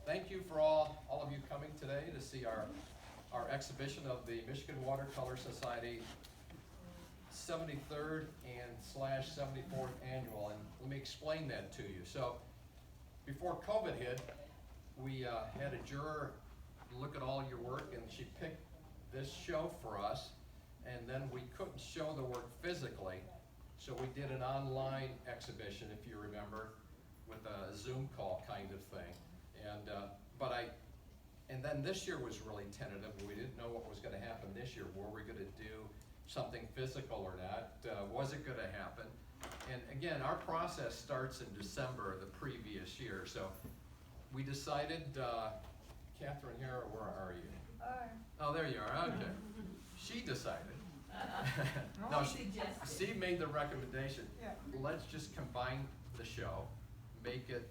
thank you for all of you coming today to see our exhibition of the Michigan Watercolor Society 73rd and / 74th annual, and let me explain that to you. So before COVID hit, we had a juror look at all your work, and she picked this show for us, and then we couldn't show the work physically, so we did an online exhibition, if you remember, with a Zoom call kind of thing. And and then this year was really tentative. We didn't know what was going to happen this year. Were we going to do something physical or not? Was it going to happen? And again, our process starts in December of the previous year. So we decided, Catherine here, where are you? Oh, there you are. Okay. She decided. No, Steve made the recommendation. Yeah. Let's just combine the show, make it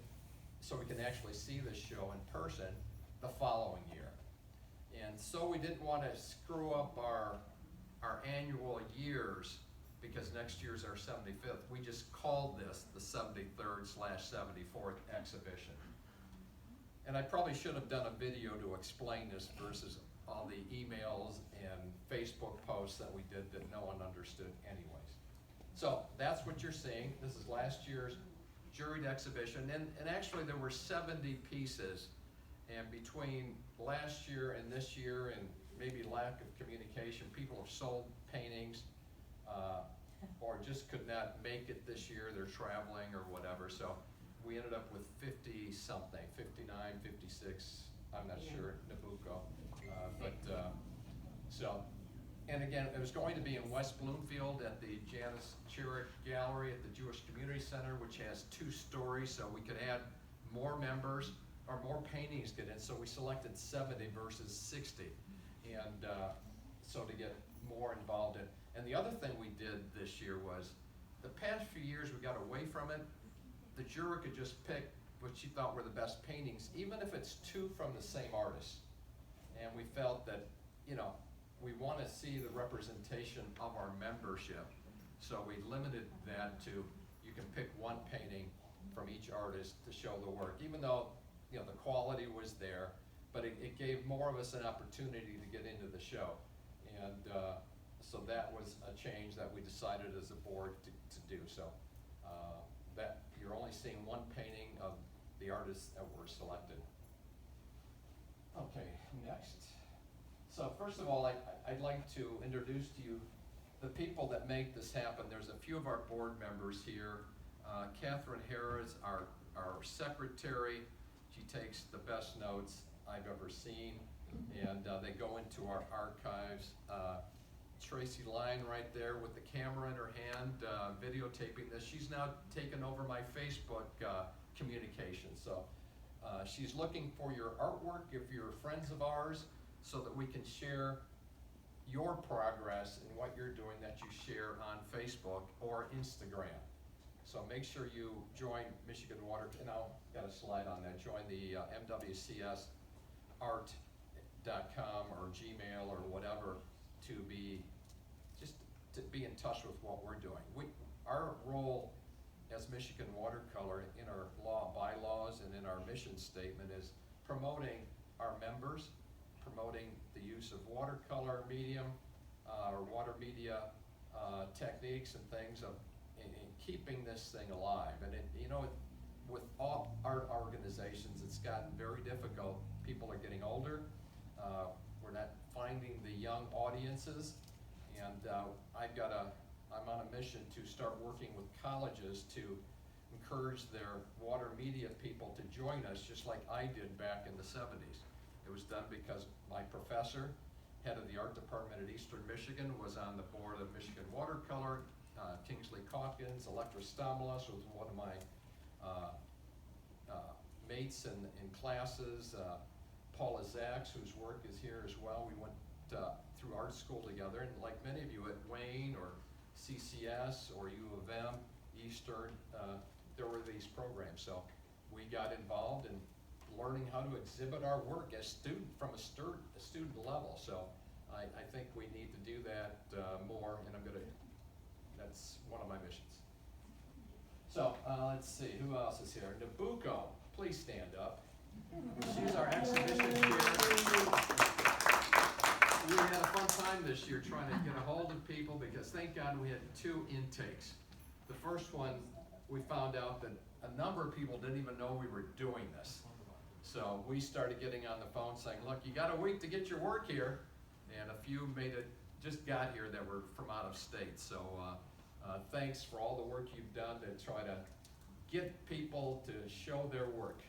so we can actually see the show in person the following year. And so we didn't want to screw up our annual years, because next year's our 75th. We just called this the 73rd / 74th exhibition. And I probably should have done a video to explain this versus all the emails and Facebook posts that we did that no one understood anyways. So that's what you're seeing. This is last year's juried exhibition, and actually there were 70 pieces, and between last year and this year, and maybe lack of communication, people have sold paintings or just could not make it this year. They're traveling or whatever, so we ended up with 50 something, 59, 56, I'm not sure, Nabucco. And again, it was going to be in West Bloomfield at the Janice Chiric Gallery at the Jewish Community Center, which has 2 stories, so we could add more members or more paintings get in. So we selected 70 versus 60, and so to get more involved in. And the other thing we did this year was, the past few years we got away from it. The juror could just pick what she thought were the best paintings, even if it's 2 from the same artist. And we felt that, you know, we want to see the representation of our membership. So we limited that to, you can pick 1 painting from each artist to show the work, even though, you know, the quality was there, but it gave more of us an opportunity to get into the show. And so that was a change that we decided as a board to do. So that you're only seeing 1 painting of the artists that were selected. Okay, next. So first of all, I'd like to introduce to you the people that make this happen. There's a few of our board members here. Catherine Harris, our secretary. She takes the best notes I've ever seen, and they go into our archives. Tracy Line right there with the camera in her hand, videotaping this. She's now taken over my Facebook communication. So she's looking for your artwork if you're friends of ours, so that we can share your progress and what you're doing that you share on Facebook or Instagram. So make sure you join Michigan Water, and I'll got a slide on that. Join the MWCS art.com or Gmail or whatever to be in touch with what we're doing. Our role as Michigan Watercolor in our bylaws and in our mission statement is promoting our members, promoting the use of watercolor medium or water media techniques and things in keeping this thing alive. And with all art organizations, it's gotten very difficult. People are getting older. We're not finding the young audiences, and I'm on a mission to start working with colleges to encourage their water media people to join us, just like I did back in the 70s. It was done because my professor, head of the art department at Eastern Michigan, was on the board of Michigan Watercolor. Kingsley Calkins, Electra Stamoulos, was one of my mates in classes. Paula Zaks, whose work is here as well. We went through art school together, and like many of you at Wayne or CCS or U of M, Eastern, there were these programs. So we got involved in learning how to exhibit our work as from a student level. So I think we need to do that more, and that's one of my missions. So let's see, who else is here? Nabucco, please stand up. She's our exhibition chair. We had a fun time this year trying to get a hold of people because thank God we had 2 intakes. The first one, we found out that a number of people didn't even know we were doing this. So we started getting on the phone saying, look, you got a week to get your work here. And a few just got here that were from out of state. So thanks for all the work you've done to try to get people to show their work.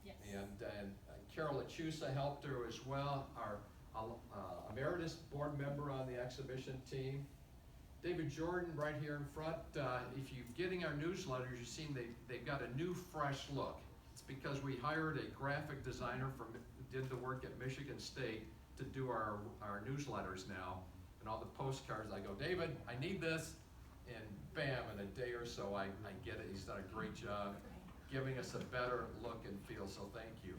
Yes. And Carol Achusa helped her as well, our emeritus board member on the exhibition team. David Jordan right here in front. If you're getting our newsletters, you've seen they've got a new fresh look. It's because we hired a graphic designer who did the work at Michigan State to do our newsletters now. And all the postcards, I go, David, I need this. And bam, in a day or so, I get it. He's done a great job giving us a better look and feel, so thank you.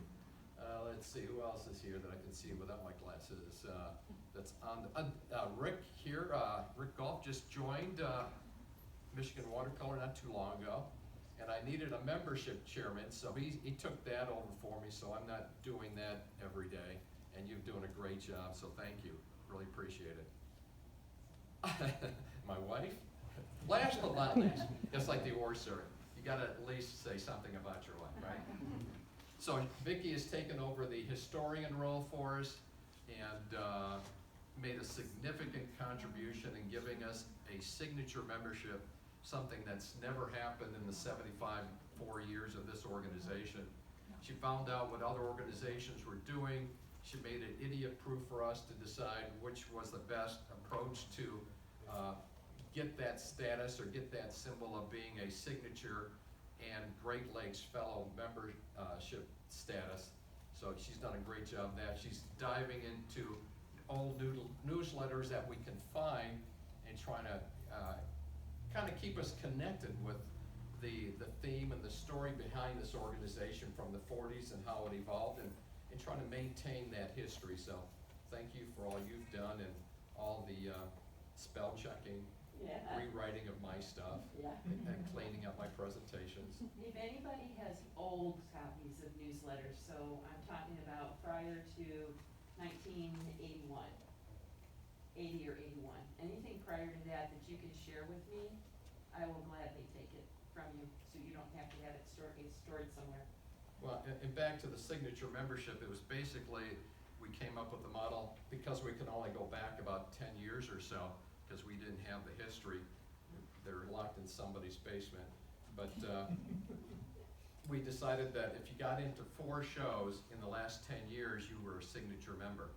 Let's see, who else is here that I can see without my glasses? That's on, Rick here. Rick Golf just joined Michigan Watercolor not too long ago. And I needed a membership chairman, so he took that over for me, so I'm not doing that every day. And you're doing a great job, so thank you. Really appreciate it. My wife? Last but not least, just like the award ceremony, you gotta at least say something about your wife, right? So Vicki has taken over the historian role for us and made a significant contribution in giving us a signature membership, something that's never happened in the 4 years of this organization. She found out what other organizations were doing. She made it idiot-proof for us to decide which was the best approach to get that status or get that symbol of being a signature and Great Lakes Fellow membership status. So she's done a great job of that. She's diving into old newsletters that we can find and trying to kind of keep us connected with the theme and the story behind this organization from the 40s and how it evolved and trying to maintain that history. So thank you for all you've done and all the spell checking, rewriting of my stuff, and cleaning up my presentations. If anybody has old copies of newsletters, so I'm talking about prior to 1981, 80 or 81, anything prior to that you can share with me, I will gladly take it from you, so you don't have to have it stored somewhere. Well, and back to the signature membership, it was basically, we came up with the model because we can only go back about 10 years or so, because we didn't have the history. They're locked in somebody's basement. But we decided that if you got into 4 shows in the last 10 years, you were a signature member.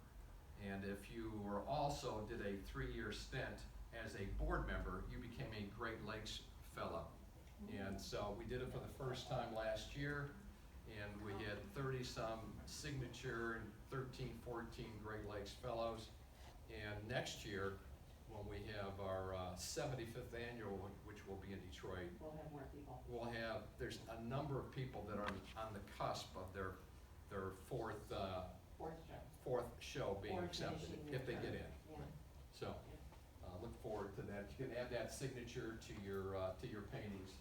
And if you were also did a 3-year stint as a board member, you became a Great Lakes Fellow. And so we did it for the first time last year, and we had 30-some signature and 13, 14 Great Lakes Fellows. And next year, when we have our 75th annual, which will be in Detroit, We'll have more people. There's a number of people that are on the cusp of their fourth show being accepted, if they get in. Yeah. So, look forward to that. You can add that signature to your paintings.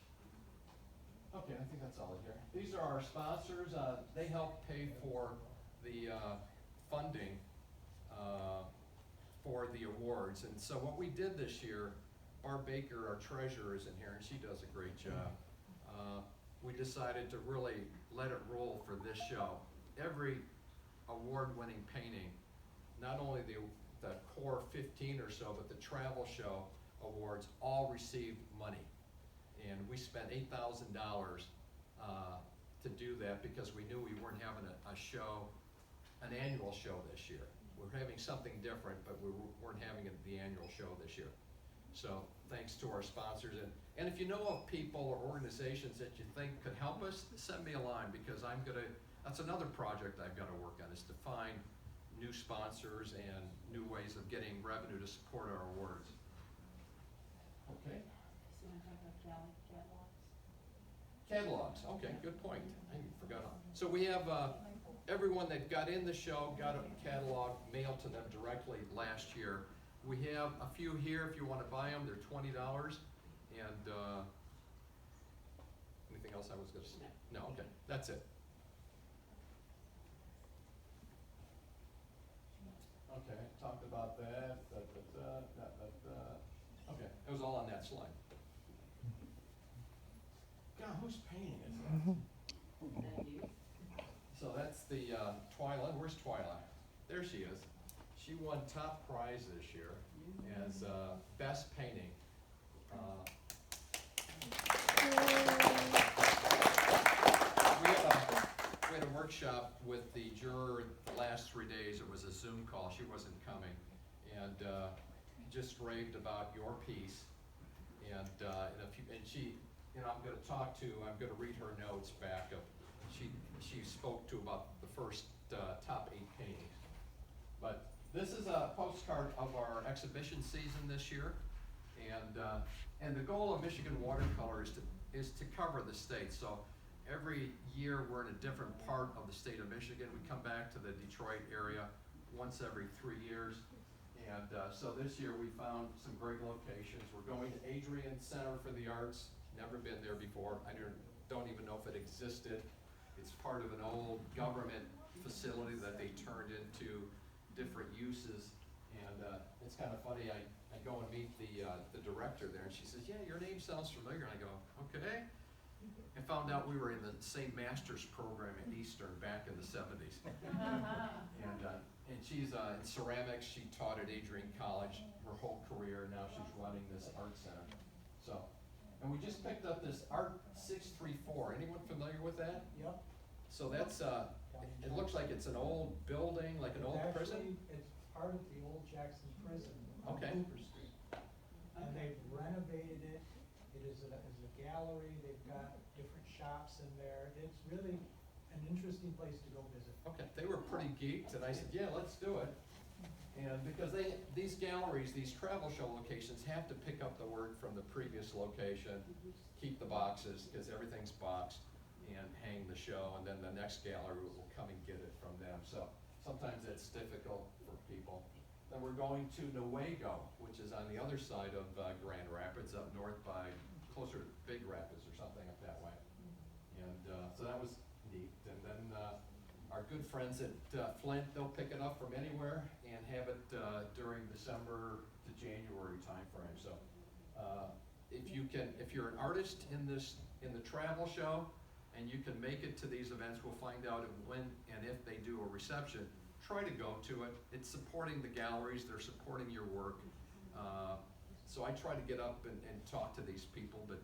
Okay, I think that's all here. These are our sponsors. They help pay for the funding for the awards. And so what we did this year, Barb Baker, our treasurer, is in here, and she does a great job. We decided to really let it roll for this show. Every award-winning painting, not only the core 15 or so, but the travel show awards all received money. And we spent $8,000 to do that because we knew we weren't having a show, an annual show this year. We're having something different, but we weren't having the annual show this year. So thanks to our sponsors. And if you know of people or organizations that you think could help us, send me a line, because that's another project I've got to work on, is to find new sponsors and new ways of getting revenue to support our awards. Okay. So you want to talk about catalogs? Catalogs, okay, good point. I forgot. So we have everyone that got in the show got a catalog mailed to them directly last year. We have a few here if you want to buy them. They're $20. And anything else I was going to say? No, okay, that's it. about that, Okay, it was all on that slide. God, who's painting it? Thank you. So that's the Twyla. Where's Twyla? There she is. She won top prize this year as best painting. We had a workshop with the juror the last 3 days. It was a Zoom call. She wasn't coming, and just raved about your piece. And she, I'm going to read her notes back of. She spoke to about the first top 8 paintings. But this is a postcard of our exhibition season this year, and the goal of Michigan Watercolor is to cover the state. So every year we're in a different part of the state of Michigan. We come back to the Detroit area once every 3 years. And so this year we found some great locations. We're going to Adrian Center for the Arts. Never been there before. I don't even know if it existed. It's part of an old government facility that they turned into different uses. And it's kind of funny, I go and meet the director there, and she says, yeah, your name sounds familiar. And I go, okay. I found out we were in the same master's program at Eastern back in the 70s. And she's in ceramics. She taught at Adrian College her whole career. Now she's running this art center. So, and we just picked up this Art 634. Anyone familiar with that? Yep. So that's, it looks like it's an old building, like an old prison? It's part of the old Jackson Prison on Okay. Cooper Street. And they've renovated it. It is a gallery. They've got different shops in there. It's really an interesting place to go visit. Okay, they were pretty geeked, and I said, yeah, let's do it. And because these galleries, these travel show locations have to pick up the work from the previous location, keep the boxes, because everything's boxed, and hang the show, and then the next gallery will come and get it from them. So sometimes it's difficult for people. Then we're going to Newaygo, which is on the other side of Grand Rapids, up north by, closer to Big Rapids or something up that way. And so that was neat. And then our good friends at Flint, they'll pick it up from anywhere and have it during December to January timeframe. So if you're an artist in the travel show, and you can make it to these events, we'll find out when and if they do a reception. Try to go to it. It's supporting the galleries, they're supporting your work. So I try to get up and talk to these people, but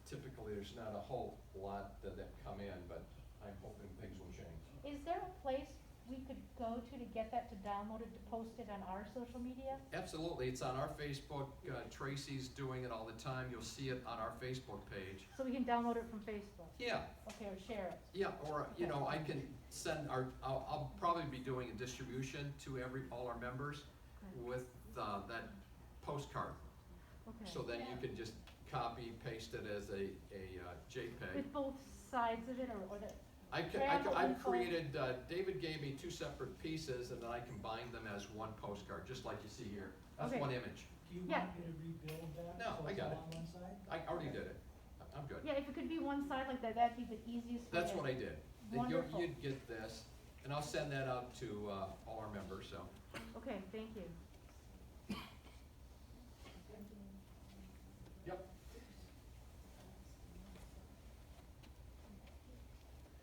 typically there's not a whole lot that come in, but I'm hoping things will change. Is there a place we could go to get that to download it, to post it on our social media? Absolutely, it's on our Facebook. Tracy's doing it all the time. You'll see it on our Facebook page. So we can download it from Facebook? Yeah. Okay, or share it? Yeah, or, I can send I'll probably be doing a distribution to all our members with that postcard. Okay. So then you can just copy, paste it as a JPEG. With both sides of it, or the? I've created, David gave me 2 separate pieces, and then I combined them as one postcard, just like you see here. That's Okay. one image. Do you Yeah. want me to rebuild that? No, so I it's got all it. on one side? I already did it. I'm good. Yeah, if it could be one side like that, that'd be the easiest way. That's what I did. Wonderful. You'd get this, and I'll send that out to all our members, so. Okay, thank you. Yep.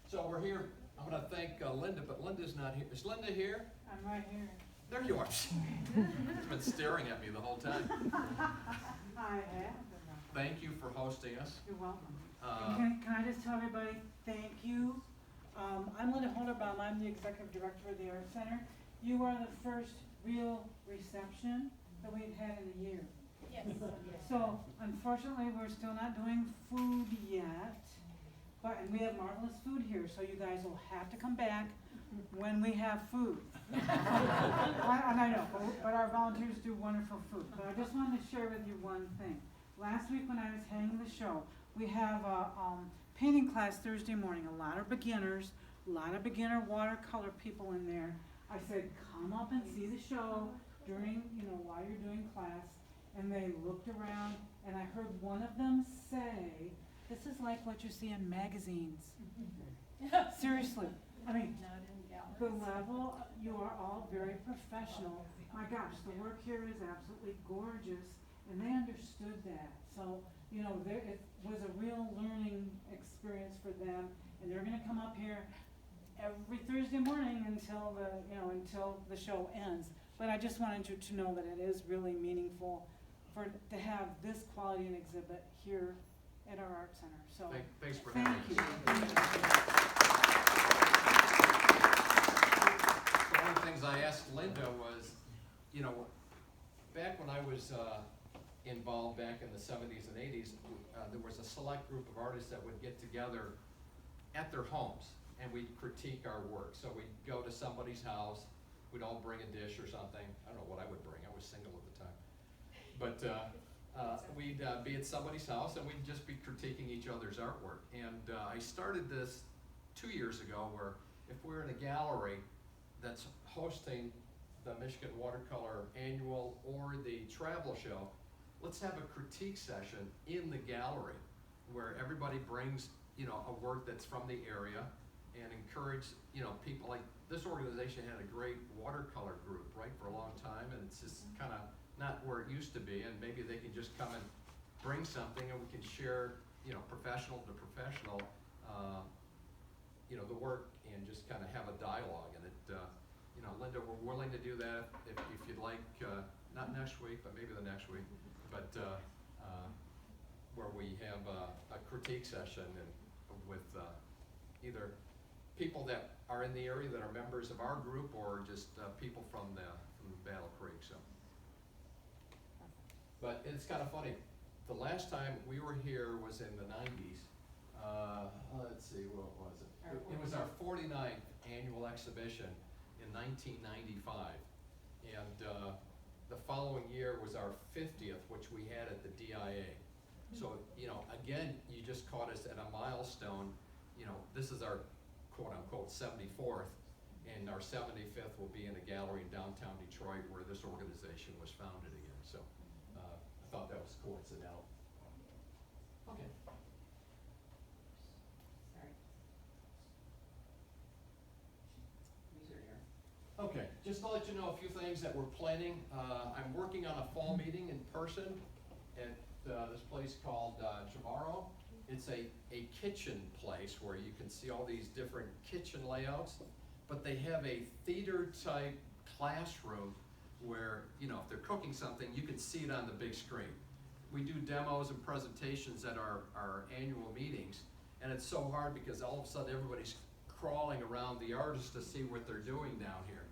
So we're here, I'm gonna thank Linda, but Linda's not here. Is Linda here? I'm right here. There you are. She's been staring at me the whole time. I have. Thank you for hosting us. You're welcome. Uh, Can I just tell everybody, thank you. I'm Linda Holderbaum, I'm the executive director of the Art Center. You are the first real reception that we've had in a year. Yes. So unfortunately, we're still not doing food yet, and we have marvelous food here, so you guys will have to come back when we have food. And I know, but our volunteers do wonderful food. But I just wanted to share with you one thing. Last week when I was hanging the show, we have a painting class Thursday morning. A lot of beginner watercolor people in there. I said, come up and see the show during, while you're doing class. And they looked around, and I heard one of them say, this is like what you see in magazines. Seriously. I mean, the level, you are all very professional. My gosh, the work here is absolutely gorgeous, and they understood that. So, you know, it was a real learning experience for them, and they're gonna come up here every Thursday morning until until the show ends. But I just wanted you to know that it is really meaningful to have this quality and exhibit here at our art center, so. Thanks for Thank having you. us. So one of the things I asked Linda was, you know, back when I was involved back in the 70s and 80s, there was a select group of artists that would get together at their homes and we'd critique our work. So we'd go to somebody's house, we'd all bring a dish or something. I don't know what I would bring, I was single at the time. But we'd be at somebody's house and we'd just be critiquing each other's artwork. And I started this 2 years ago where if we're in a gallery that's hosting the Michigan Watercolor Annual or the travel show, let's have a critique session in the gallery where everybody brings, you know, a work that's from the area and encourage, you know, people. Like this organization had a great watercolor group, right, for a long time, and it's just kind of not where it used to be, and maybe they can just come and bring something and we can share, you know, professional to professional, you know, the work and just kind of have a dialogue. And it, you know, Linda, we're willing to do that if you'd like, not next week, but maybe the next week, but where we have a critique session and with either people that are in the area that are members of our group or just people from the Battle Creek. So, but it's kind of funny. The last time we were here was in the 90s. Let's see, what was it? It was our 49th annual exhibition in 1995, and the following year was our 50th, which we had at the DIA. So, you know, again, you just caught us at a milestone. You know, this is our quote-unquote 74th, and our 75th will be in a gallery in downtown Detroit where this organization was founded again. So, I thought that was coincidental. Okay. Sorry. Use your ear. Okay, just to let you know a few things that we're planning. I'm working on a fall meeting in person at this place called Jamaro. It's a kitchen place where you can see all these different kitchen layouts, but they have a theater type classroom where, you know, if they're cooking something, you can see it on the big screen. We do demos and presentations at our annual meetings, and it's so hard because all of a sudden everybody's crawling around the artist to see what they're doing down here.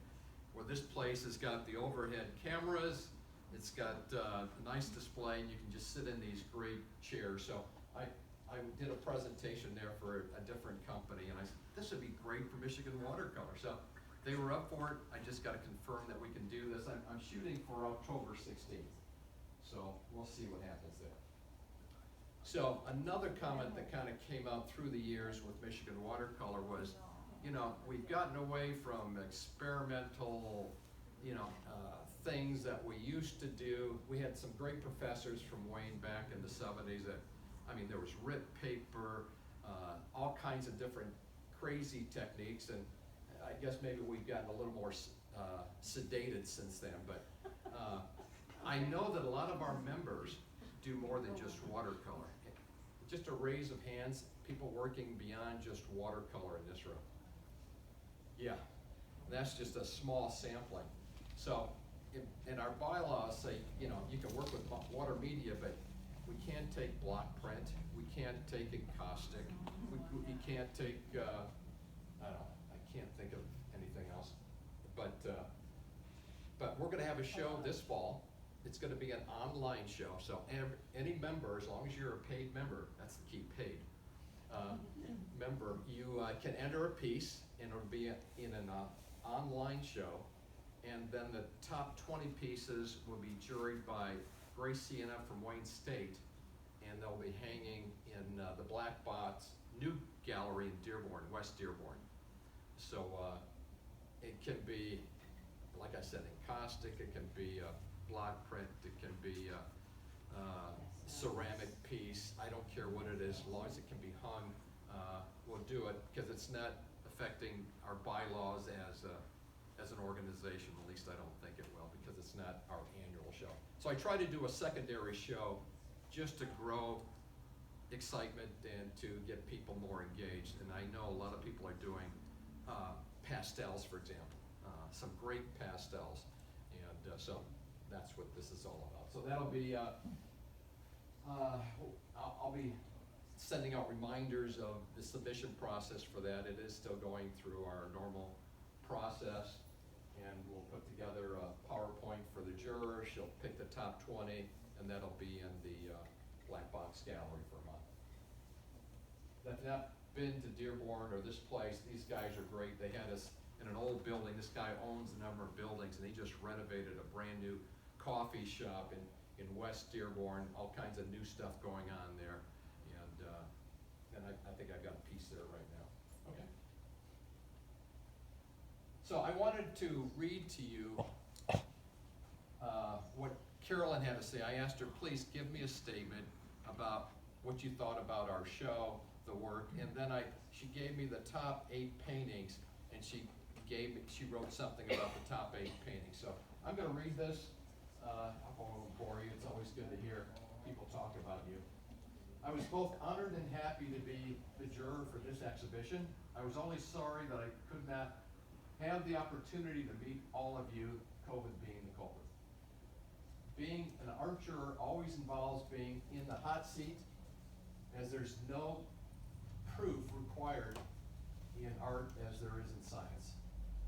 Well, this place has got the overhead cameras, it's got a nice display, and you can just sit in these great chairs. So I did a presentation there for a different company, and I said, this would be great for Michigan Watercolor. So they were up for it. I just got to confirm that we can do this. I'm shooting for October 16th, so we'll see what happens there. So another comment that kind of came out through the years with Michigan Watercolor was, you know, we've gotten away from experimental, you know, things that we used to do. We had some great professors from Wayne back in the 70s that, I mean, there was rip paper, all kinds of different crazy techniques, and I guess maybe we've gotten a little more sedated since then, but I know that a lot of our members do more than just watercolor. Just a raise of hands, people working beyond just watercolor in this room. Yeah, that's just a small sampling. So, in our bylaws say, you know, you can work with water media, but we can't take block print, we can't take encaustic, we can't take, I don't know, I can't think of anything else. But we're gonna have a show this fall. It's gonna be an online show, so any member, as long as you're a paid member, that's the key, paid, member, you can enter a piece, and it'll be in an online show. And then the top 20 pieces will be juried by Grace Sienna from Wayne State, and they'll be hanging in the Black Box new gallery in Dearborn, West Dearborn. So it can be, like I said, encaustic, it can be a block print, it can be a ceramic piece. I don't care what it is, as long as it can be hung, we'll do it, because it's not affecting our bylaws as an organization. At least I don't think it will, because it's not our annual show. So I try to do a secondary show just to grow excitement and to get people more engaged. And I know a lot of people are doing pastels, for example, some great pastels. And so that's what this is all about. So that'll be, I'll be sending out reminders of the submission process for that. It is still going through our normal process, and we'll put together a PowerPoint for the juror. She'll pick the top 20, and that'll be in the Black Box Gallery for a month. If you've not been to Dearborn or this place, these guys are great. They had us in an old building. This guy owns a number of buildings, and he just renovated a brand new coffee shop in West Dearborn, all kinds of new stuff going on there. And I think I've got a piece there right now. Okay. So I wanted to read to you what Carolyn had to say. I asked her, please give me a statement about what you thought about our show, the work, and then she gave me the top 8 paintings, and she wrote something about the top 8 paintings. So I'm going to read this. I won't bore you. It's always good to hear people talk about you. I was both honored and happy to be the juror for this exhibition. I was only sorry that I could not have the opportunity to meet all of you, COVID being the culprit. Being an art juror always involves being in the hot seat, as there's no proof required in art as there is in science.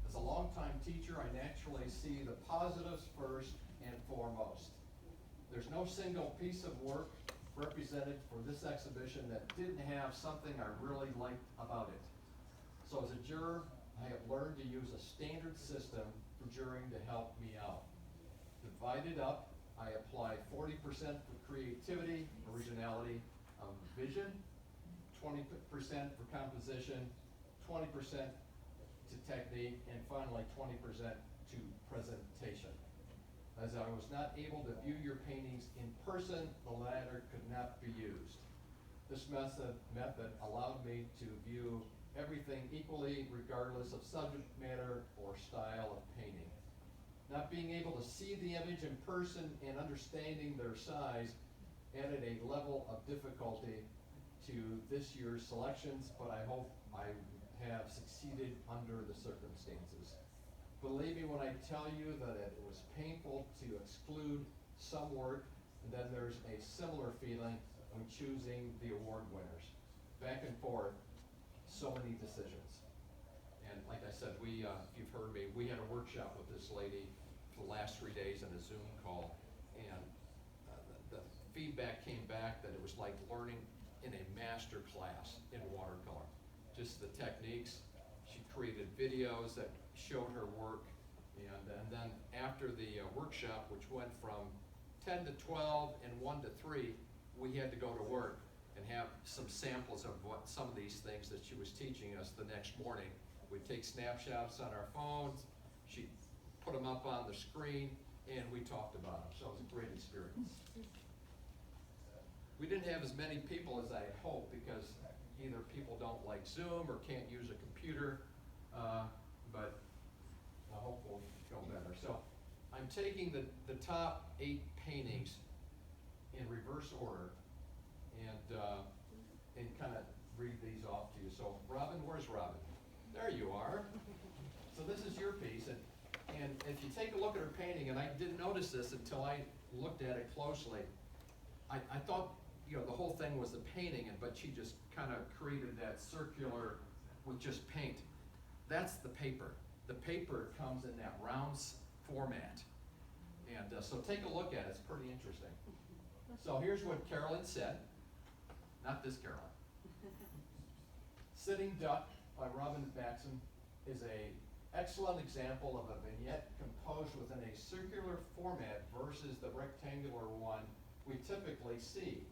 As a longtime teacher, I naturally see the positives first and foremost. There's no single piece of work represented for this exhibition that didn't have something I really liked about it. So as a juror, I have learned to use a standard system for jurying to help me out. Divided up, I apply 40% for creativity, originality, vision, 20% for composition, 20% to technique, and finally 20% to presentation. As I was not able to view your paintings in person, the latter could not be used. This method allowed me to view everything equally, regardless of subject matter or style of painting. Not being able to see the image in person and understanding their size added a level of difficulty to this year's selections, but I hope I have succeeded under the circumstances. Believe me when I tell you that it was painful to exclude some work, and then there's a similar feeling when choosing the award winners. Back and forth, so many decisions. And like I said, if you've heard me, we had a workshop with this lady for the last 3 days on a Zoom call, and the feedback came back that it was like learning in a master class in watercolor. Just the techniques. She created videos that showed her work, and then after the workshop, which went from 10 to 12 and 1 to 3, we had to go to work and have some samples of what some of these things that she was teaching us the next morning. We'd take snapshots on our phones, she'd put them up on the screen, and we talked about them, so it was a great experience. We didn't have as many people as I had hoped, because either people don't like Zoom or can't use a computer, but I hope we'll go better. So I'm taking the top 8 paintings in reverse order and kind of read these off to you. So Robin, where's Robin? There you are. So this is your piece, and if you take a look at her painting, and I didn't notice this until I looked at it closely, I thought, you know, the whole thing was the painting, but she just kind of created that circular with just paint. That's the paper. The paper comes in that round format. And so take a look at it. It's pretty interesting. So here's what Carolyn said. Not this Carolyn. Sitting Duck by Robin Maxson is an excellent example of a vignette composed within a circular format versus the rectangular one we typically see.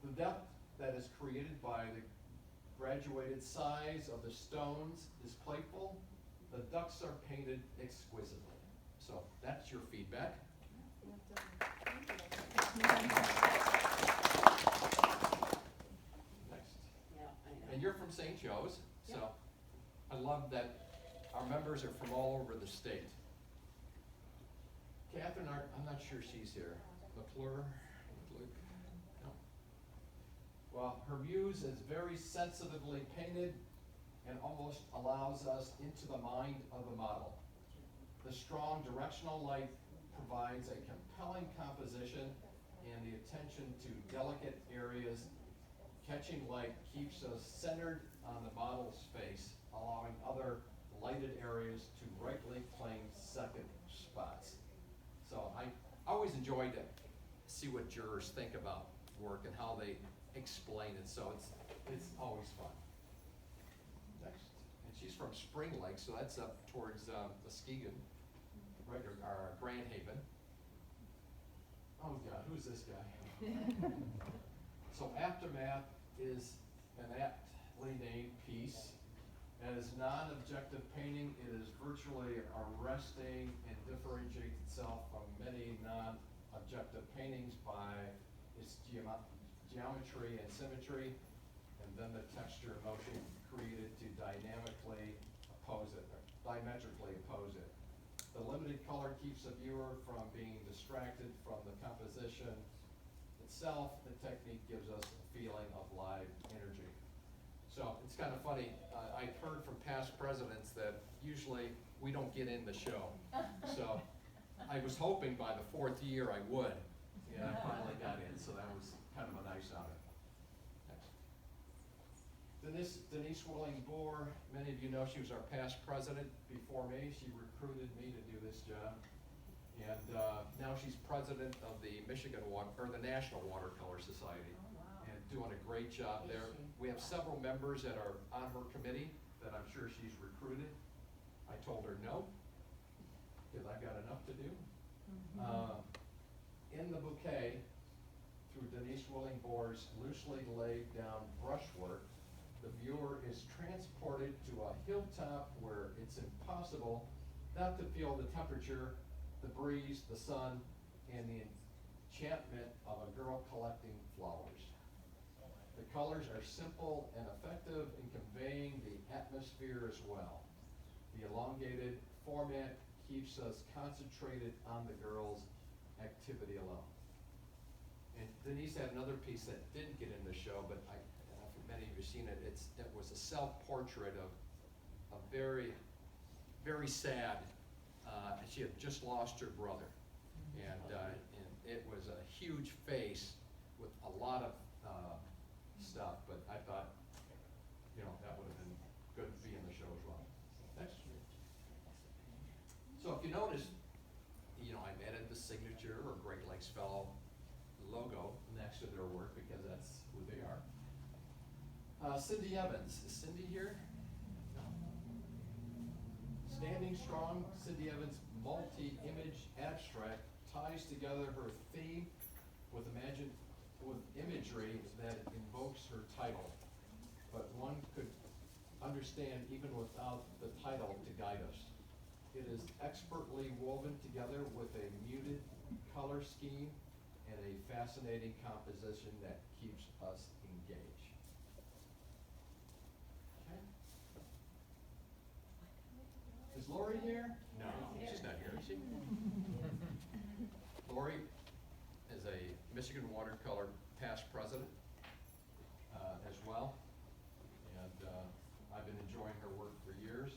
The depth that is created by the graduated size of the stones is playful. The ducks are painted exquisitely. So that's your feedback. Next. Yeah, I know. And you're from St. Joe's, so I love that our members are from all over the state. Catherine, I'm not sure she's here. McClure? No. Well, her muse is very sensitively painted and almost allows us into the mind of the model. The strong directional light provides a compelling composition, and the attention to delicate areas. Catching light keeps us centered on the model's face, allowing other lighted areas to rightly claim second spots. So I always enjoy to see what jurors think about work and how they explain it, so it's always fun. Next, and she's from Spring Lake, so that's up towards Muskegon, right, or Grand Haven. Oh God, who's this guy? So Aftermath is an aptly named piece. As non-objective painting, it is virtually arresting and differentiates itself from many non-objective paintings by its geometry and symmetry, and then the texture and motion created to diametrically oppose it. The limited color keeps the viewer from being distracted from the composition itself. The technique gives us a feeling of live energy. So it's kind of funny, I've heard from past presidents that usually we don't get in the show. So I was hoping by the 4th year I would, and I finally got in, so that was kind of a nice honor. Next. Denise Willing-Boer, many of you know she was our past president before me. She recruited me to do this job. And now she's president of the the National Watercolor Society. Oh, wow. And doing a great job there. We have several members that are on her committee that I'm sure she's recruited. I told her no, because I've got enough to do. In the bouquet, through Denise Willing-Boer's loosely laid down brushwork, the viewer is transported to a hilltop where it's impossible not to feel the temperature, the breeze, the sun, and the enchantment of a girl collecting flowers. The colors are simple and effective in conveying the atmosphere as well. The elongated format keeps us concentrated on the girl's activity alone. And Denise had another piece that didn't get in the show, but I don't know if many of you have seen it. It was a self-portrait of a very, very sad. She had just lost her brother, and it was a huge face with a lot of stuff. But I thought, that would have been good to be in the show as well. Next. So if you notice, I added the signature or Great Lakes Fellow logo next to their work because that's who they are. Cindy Evans, is Cindy here? No. Standing Strong, Cindy Evans' multi-image abstract ties together her theme with imagery that invokes her title, but one could understand even without the title to guide us. It is expertly woven together with a muted color scheme and a fascinating composition that keeps us engaged. Okay. Is Lori here? No, she's not here, is she? Lori is a Michigan Watercolor past president as well, and I've been enjoying her work for years.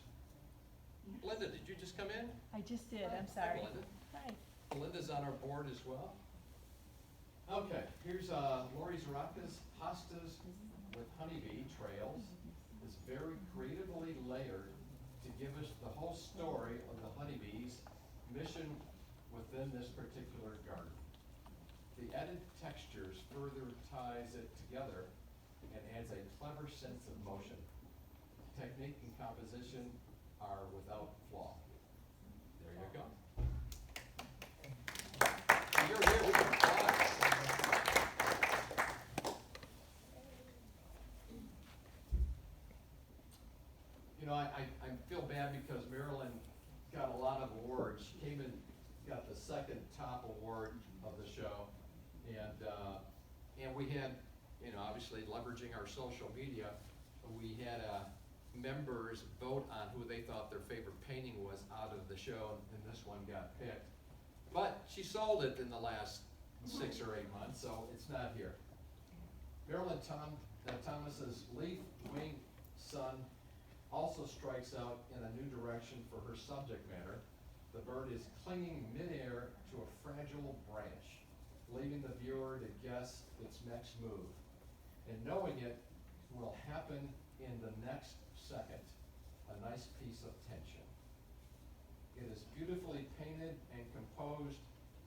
Linda, did you just come in? I just did, I'm Hi, sorry. Linda. Hi. Linda's on our board as well. Okay, here's Lori's Rocco's Pastas with Honeybee Trails. It's very creatively layered to give us the whole story of the honeybees' mission within this particular garden. The added textures further ties it together and adds a clever sense of motion. Technique and composition are without flaw. There you go. You're here, we can applaud. I feel bad because Marilyn got a lot of awards. She came in, got the second top award of the show, and we had, obviously leveraging our social media, we had members vote on who they thought their favorite painting was out of the show, and this one got picked. But she sold it in the last 6 or 8 months, so it's not here. Marilyn Thomas's leaf wing sun also strikes out in a new direction for her subject matter. The bird is clinging midair to a fragile branch, leaving the viewer to guess its next move. And knowing it will happen in the next second, a nice piece of tension. It is beautifully painted and composed,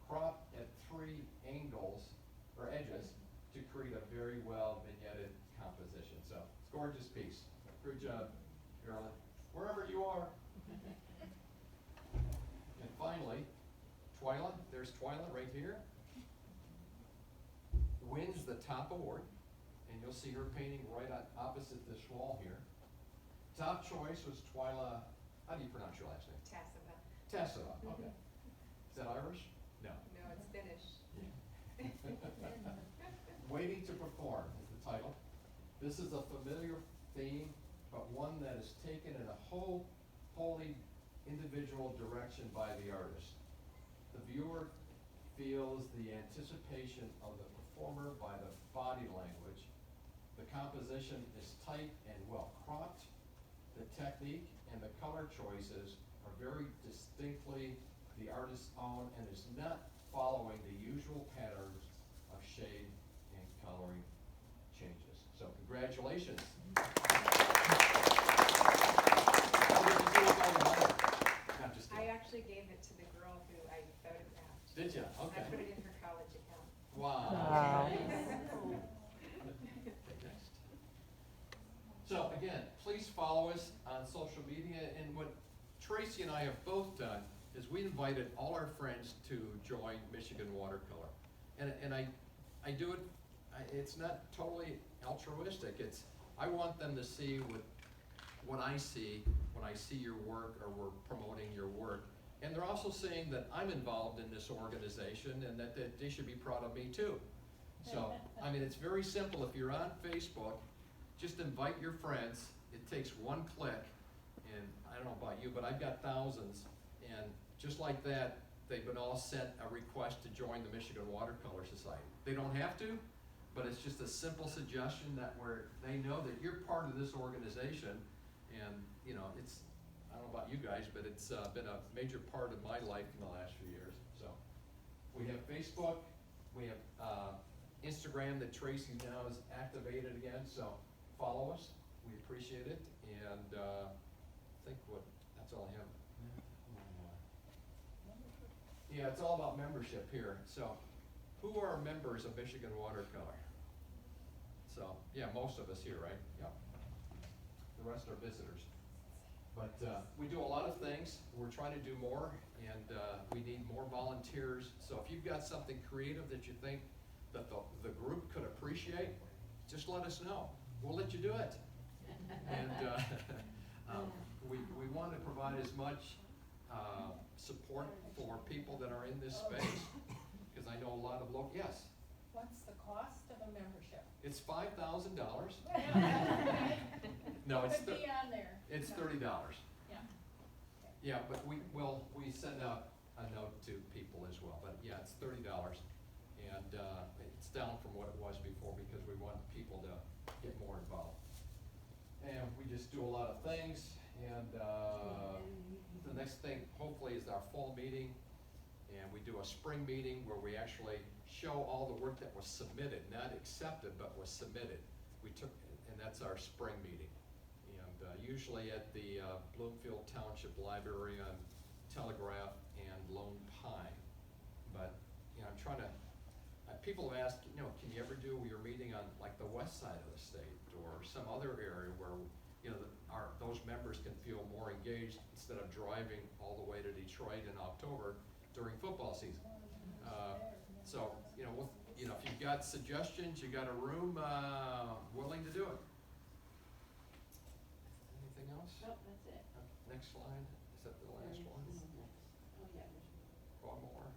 cropped at 3 angles or edges to create a very well vignetted composition. So it's a gorgeous piece. Good job, Carolyn. Wherever you are. And finally, Twyla, there's Twyla right here, wins the top award, and you'll see her painting right opposite this wall here. Top choice was Twyla, how do you pronounce your last name? Tassava. Tassava, okay. Is that Irish? No. No, it's Finnish. Waiting to Perform is the title. This is a familiar theme, but one that is taken in a wholly individual direction by the artist. The viewer feels the anticipation of the performer by the body language. The composition is tight and well cropped. The technique and the color choices are very distinctly the artist's own and is not following the usual patterns of shade and coloring changes. So congratulations. What did you do with all the money? No, just I kidding. actually gave it to the girl who I photographed. Did you? I Okay. put it in her college account. Wow. Wow. Next. So again, please follow us on social media, and what Tracy and I have both done is we invited all our friends to join Michigan Watercolor. And I do it, it's not totally altruistic, I want them to see what I see when I see your work or we're promoting your work. And they're also saying that I'm involved in this organization and that they should be proud of me too. So, I mean, it's very simple. If you're on Facebook, just invite your friends. It takes 1 click, and I don't know about you, but I've got thousands. And just like that, they've been all sent a request to join the Michigan Watercolor Society. They don't have to, but it's just a simple suggestion that where they know that you're part of this organization. And, you know, I don't know about you guys, but it's been a major part of my life in the last few years. So we have Facebook, we have Instagram that Tracy now has activated again, so follow us, we appreciate it, and I think that's all I have. Yeah, it's all about membership here. So who are members of Michigan Watercolor? So, yeah, most of us here, right? Yep. The rest are visitors. But we do a lot of things. We're trying to do more, and we need more volunteers. So if you've got something creative that you think that the group could appreciate, just let us know. We'll let you do it. And we want to provide as much support for people that are in this space, because I know a lot of yes. What's the cost of a membership? It's $5,000. No, it's Could be on there. it's No. $30. Yeah. Yeah, but we send out a note to people as well. But yeah, it's $30, and it's down from what it was before because we want people to get more involved. And we just do a lot of things. And the next thing, hopefully, is our fall meeting. And we do a spring meeting where we actually show all the work that was submitted, not accepted, but was submitted. And that's our spring meeting. And usually at the Bloomfield Township Library on Telegraph and Lone Pine. But, you know, I'm trying to, people have asked, you know, can you ever do your meeting on like the west side of the state or some other area where, you know, those members can feel more engaged instead of driving all the way to Detroit in October during football season. So, you know, if you've got suggestions, you got a room, willing to do it. Anything else? Nope, that's it. Next slide, is that the last one? Oh, yeah, there's One more.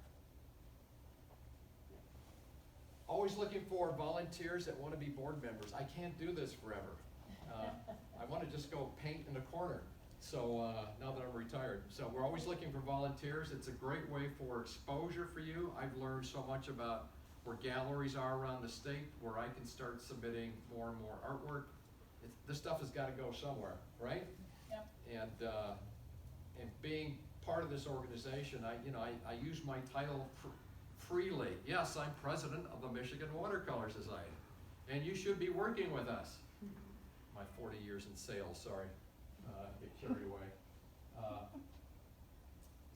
Always looking for volunteers that want to be board members. I can't do this forever. I wanna just go paint in the corner, so, now that I'm retired. So we're always looking for volunteers. It's a great way for exposure for you. I've learned so much about where galleries are around the state, where I can start submitting more and more artwork. This stuff has gotta go somewhere, right? Yep. And being part of this organization, I use my title freely. Yes, I'm president of the Michigan Watercolor Society, and you should be working with us. My 40 years in sales, sorry, get carried away.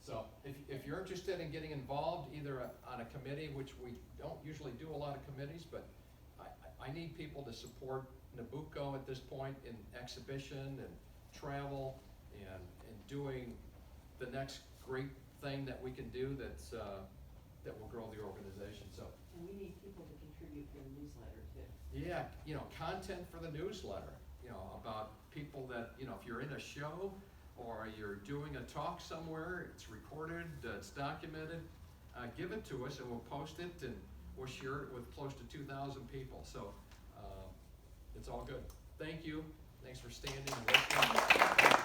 So if you're interested in getting involved, either on a committee, which we don't usually do a lot of committees, but I need people to support Nabucco at this point in exhibition and travel and doing the next great thing that we can do that's, that will grow the organization, so. And we need people to contribute to the newsletter too. Yeah, content for the newsletter, about people that, if you're in a show or you're doing a talk somewhere, it's recorded, it's documented, give it to us and we'll post it and we'll share it with close to 2,000 people, so, it's all good. Thank you, thanks for standing and listening.